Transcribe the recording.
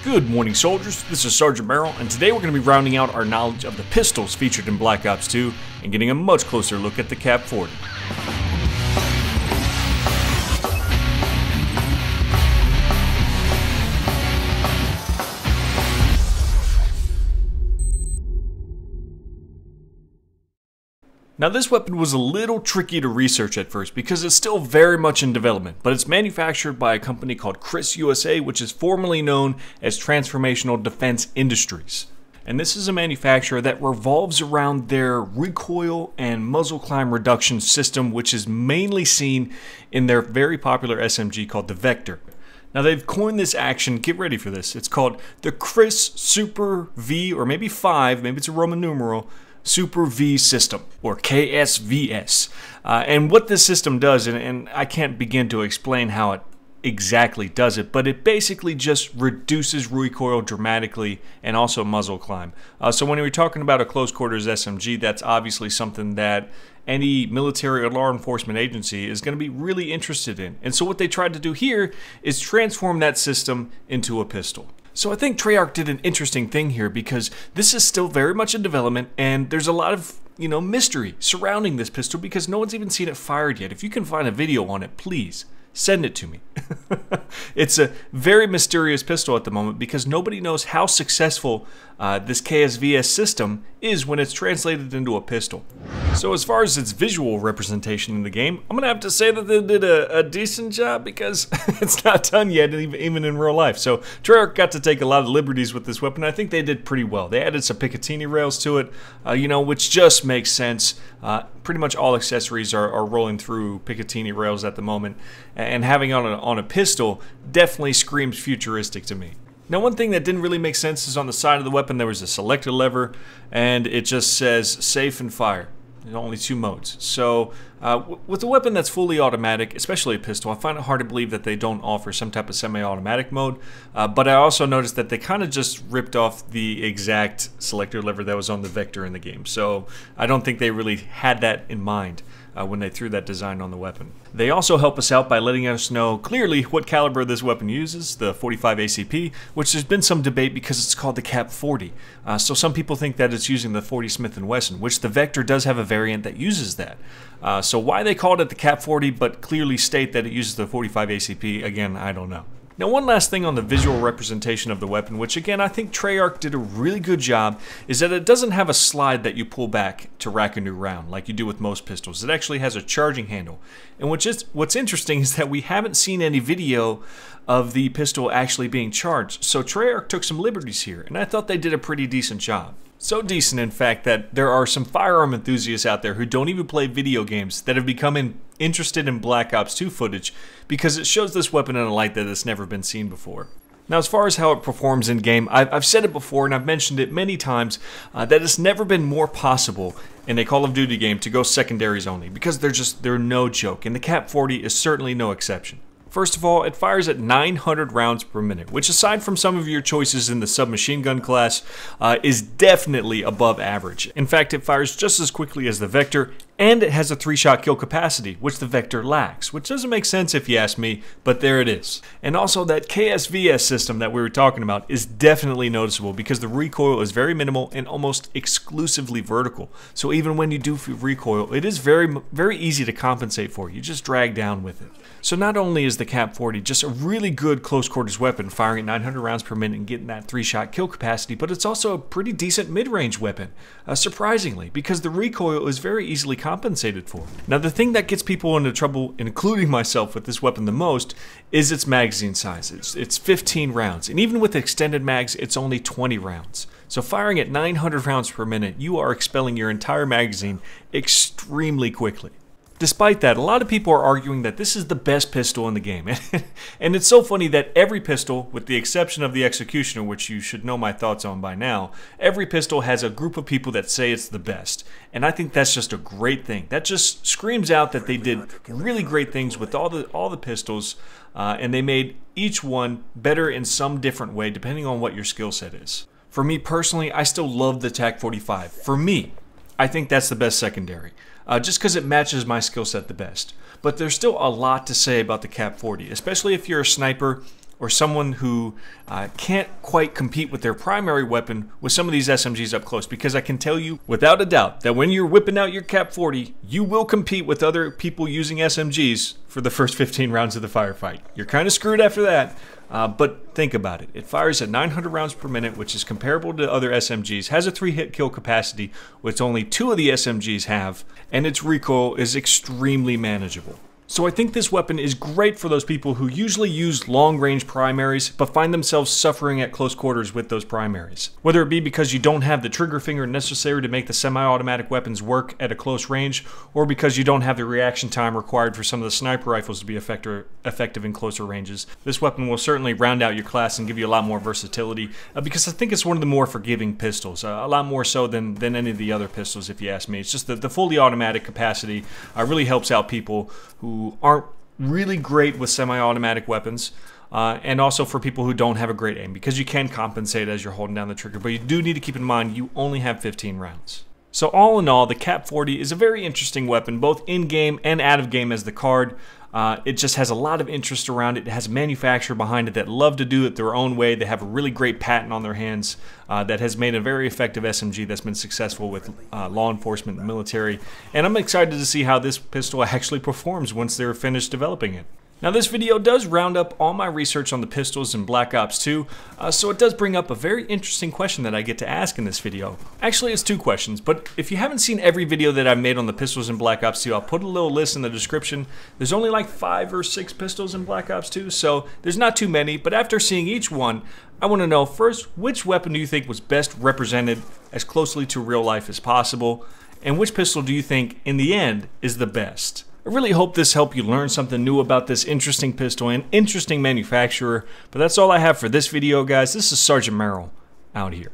Good morning, soldiers. This is Sergeant Merrill, and today we're going to be rounding out our knowledge of the pistols featured in Black Ops 2 and getting a much closer look at the KAP-40. Now this weapon was a little tricky to research at first because it's still very much in development, but it's manufactured by a company called KRISS USA, which is formerly known as Transformational Defense Industries. And this is a manufacturer that revolves around their recoil and muzzle climb reduction system, which is mainly seen in their very popular SMG called the Vector. Now they've coined this action, get ready for this, it's called the KRISS Super V, or maybe 5, maybe it's a Roman numeral, Super V system, or KSVS. And what this system does, and I can't begin to explain how it exactly does it, but it basically just reduces recoil dramatically and also muzzle climb. So when we're talking about a close quarters SMG, that's obviously something that any military or law enforcement agency is going to be really interested in. And so what they tried to do here is transform that system into a pistol. So I think Treyarch did an interesting thing here because this is still very much in development and there's a lot of, mystery surrounding this pistol because no one's even seen it fired yet. If you can find a video on it, please send it to me. It's a very mysterious pistol at the moment because nobody knows how successful this KSVS system is when it's translated into a pistol. So as far as its visual representation in the game, I'm going to have to say that they did a decent job because it's not done yet, even in real life. So Treyarch got to take a lot of liberties with this weapon. I think they did pretty well. They added some Picatinny rails to it, which just makes sense. Pretty much all accessories are rolling through Picatinny rails at the moment, and having on a pistol definitely screams futuristic to me. Now one thing that didn't really make sense is on the side of the weapon there was a selector lever and it just says safe and fire. There's only 2 modes. So with a weapon that's fully automatic, especially a pistol, I find it hard to believe that they don't offer some type of semi-automatic mode. But I also noticed that they kind of just ripped off the exact selector lever that was on the Vector in the game. So I don't think they really had that in mind when they threw that design on the weapon. They also help us out by letting us know clearly what caliber this weapon uses, the 45 ACP, which there's been some debate because it's called the KAP-40. So some people think that it's using the 40 Smith & Wesson, which the Vector does have a variant that uses that. So why they called it the KAP-40 but clearly state that it uses the 45 ACP, again, I don't know. Now one last thing on the visual representation of the weapon, which again I think Treyarch did a really good job, is that it doesn't have a slide that you pull back to rack a new round like you do with most pistols. It actually has a charging handle. And what's interesting is that we haven't seen any video of the pistol actually being charged. So Treyarch took some liberties here, and I thought they did a pretty decent job. So decent, in fact, that there are some firearm enthusiasts out there who don't even play video games that have become interested in Black Ops 2 footage because it shows this weapon in a light that it's never been seen before. Now, as far as how it performs in-game, I've said it before and I've mentioned it many times that it's never been more possible in a Call of Duty game to go secondaries only because they're no joke, and the KAP-40 is certainly no exception. First of all, it fires at 900 rounds per minute, which aside from some of your choices in the submachine gun class, is definitely above average. In fact, it fires just as quickly as the Vector, and it has a 3-shot kill capacity, which the Vector lacks, which doesn't make sense if you ask me, but there it is. And also that KSVS system that we were talking about is definitely noticeable because the recoil is very minimal and almost exclusively vertical. So even when you do recoil, it is very easy to compensate for. You just drag down with it. So not only is the KAP-40 just a really good close quarters weapon, firing at 900 rounds per minute and getting that 3-shot kill capacity, but it's also a pretty decent mid-range weapon, surprisingly, because the recoil is very easily compensated for. Now the thing that gets people into trouble, including myself with this weapon the most, is its magazine size. It's 15 rounds, and even with extended mags, it's only 20 rounds. So firing at 900 rounds per minute, you are expelling your entire magazine extremely quickly. Despite that, a lot of people are arguing that this is the best pistol in the game. And it's so funny that every pistol, with the exception of the Executioner, which you should know my thoughts on by now, every pistol has a group of people that say it's the best. And I think that's just a great thing. That just screams out that they did really great things with all the pistols, and they made each one better in some different way, depending on what your skill set is. For me personally, I still love the TAC-45. For me, I think that's the best secondary. Just because it matches my skill set the best. But there's still a lot to say about the KAP-40, especially if you're a sniper or someone who can't quite compete with their primary weapon with some of these SMGs up close, because I can tell you without a doubt that when you're whipping out your KAP-40, you will compete with other people using SMGs for the first 15 rounds of the firefight. You're kind of screwed after that. But think about it. It fires at 900 rounds per minute, which is comparable to other SMGs, has a 3-hit kill capacity, which only 2 of the SMGs have, and its recoil is extremely manageable. So I think this weapon is great for those people who usually use long-range primaries but find themselves suffering at close quarters with those primaries. Whether it be because you don't have the trigger finger necessary to make the semi-automatic weapons work at a close range, or because you don't have the reaction time required for some of the sniper rifles to be effective in closer ranges. This weapon will certainly round out your class and give you a lot more versatility, because I think it's one of the more forgiving pistols, a lot more so than any of the other pistols if you ask me. It's just that the fully automatic capacity really helps out people who aren't really great with semi-automatic weapons, and also for people who don't have a great aim, because you can compensate as you're holding down the trigger, but you do need to keep in mind you only have 15 rounds. So all in all, the KAP-40 is a very interesting weapon, both in-game and out-of-game as the card. It just has a lot of interest around it. It has a manufacturer behind it that love to do it their own way. They have a really great patent on their hands that has made a very effective SMG that's been successful with law enforcement and military. And I'm excited to see how this pistol actually performs once they're finished developing it. Now this video does round up all my research on the pistols in Black Ops 2, so it does bring up a very interesting question that I get to ask in this video. Actually, it's 2 questions, but if you haven't seen every video that I've made on the pistols in Black Ops 2, I'll put a little list in the description. There's only like 5 or 6 pistols in Black Ops 2, so there's not too many, but after seeing each one, I want to know first, which weapon do you think was best represented as closely to real life as possible, and which pistol do you think, in the end, is the best? I really hope this helped you learn something new about this interesting pistol and interesting manufacturer, but that's all I have for this video, guys. This is Sergeant Merrill, out here.